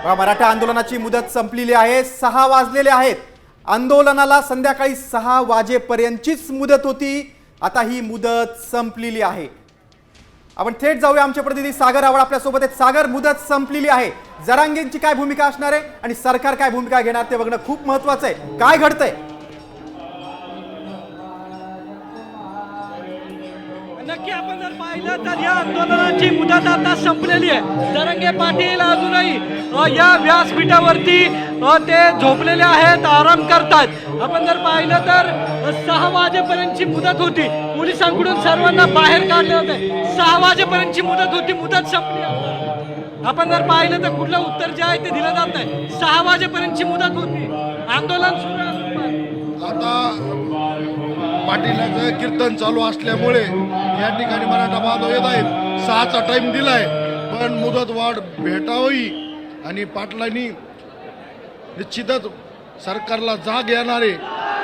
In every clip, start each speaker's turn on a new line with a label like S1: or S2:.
S1: मराठा आंदोलनाची मुदत संपलेली आहे. 6 वाजलेले आहेत. आंदोलनाला संध्याकाळी 6 वाजेपर्यंतचीच मुदत होती. आता ही मुदत संपलेली आहे. आपण थेट जाऊया. आमचे प्रतिनिधी सागर आवड आपल्या सोबत आहेत. सागर, मुदत संपलेली आहे. जरांगेंची काय भूमिका असणार आहे आणि सरकार काय भूमिका घेणार ते बघणं खूप महत्त्वाचं आहे. काय घडतंय?
S2: नक्की आपण जर पाहिलं तर या आंदोलनाची मुदत आता संपलेली आहे. जरांगे पाटील अजूनही या व्यासपीठावरती ते झोपलेले आहेत, आराम करतात. आपण जर पाहिलं तर 6 वाजेपर्यंतची मुदत होती. पोलिसांकडून सर्वांना बाहेर काढले होते. 6 वाजेपर्यंतची मुदत होती, मुदत संपली. आपण जर पाहिलं तर कुठलं उत्तर जे आहे ते दिलं जात नाही. 6 वाजेपर्यंतची मुदत होती, आंदोलन सुरू आहे.
S3: आता पाटीलाचं कीर्तन चालू असल्यामुळे या ठिकाणी मराठा बांधव येत आहेत. 6चा टाइम दिलाय, पण मुदत वाढ भेटावी आणि पाटलांनी निश्चितच सरकारला जाग येणार आहे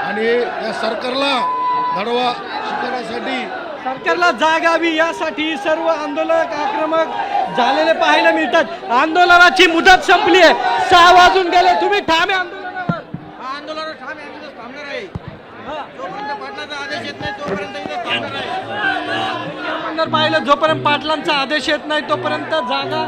S3: आणि या सरकारला घडवा शिकवण्यासाठी
S2: सरकारला जाग यावी यासाठी सर्व आंदोलक आक्रमक झालेले पाहायला मिळतात. आंदोलनाची मुदत संपली आहे. 6 वाजून गेले. तुम्ही ठाम आहे आंदोलनावर?
S4: आंदोलन ठाम आहे, आम्ही थांबणार आहे. जोपर्यंत पाटलाचा आदेश येत नाही तोपर्यंत इथे थांबणार आहे.
S2: आपण जर पाहिलं जोपर्यंत पाटलांचा आदेश येत नाही तोपर्यंत जागा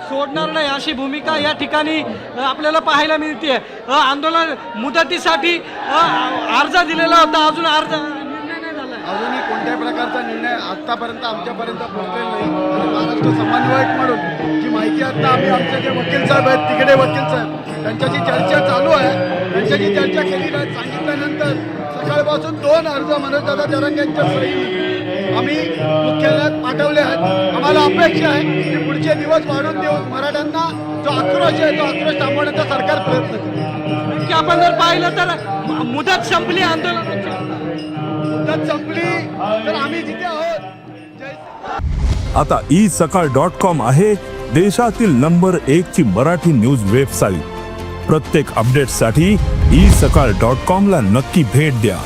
S2: सोडणार नाही अशी भूमिका या ठिकाणी आपल्याला पाहायला मिळते. आंदोलन मुदतीसाठी अर्ज दिलेला होता, अजून अर्ज निर्णय नाही झाला.
S3: अजूनही कोणत्याही प्रकारचा निर्णय आतापर्यंत आमच्यापर्यंत पोहोचलेला नाही. आणि महाराष्ट्र समन्वयक म्हणून जी माहिती आता आम्ही आमचे जे वकील साहेब आहेत, तिकडे वकील साहेब त्यांच्याशी चर्चा चालू आहे. त्यांच्याशी चर्चा केली नाही. सांगितल्यानंतर सकाळपासून 2 अर्ज मनोजदादा जरांगेंच्या सहीने आम्ही मुख्यालयात पाठवले आहेत. आम्हाला अपेक्षा आहे की पुढचे दिवस वाढून देऊन मराठ्यांना जो आक्रोश आहे तो आक्रोश थांबवण्याचा सरकार प्रयत्न करेल.
S2: की आपण जर पाहिलं तर मुदत संपली आंदोलनाची.
S3: मुदत संपली तर आम्ही जिथे आहोत.
S5: आता isakal.com आहे देशातील नंबर 1 ची मराठी न्यूज वेबसाईट. प्रत्येक अपडेटसाठी isakal.com ला नक्की भेट द्या.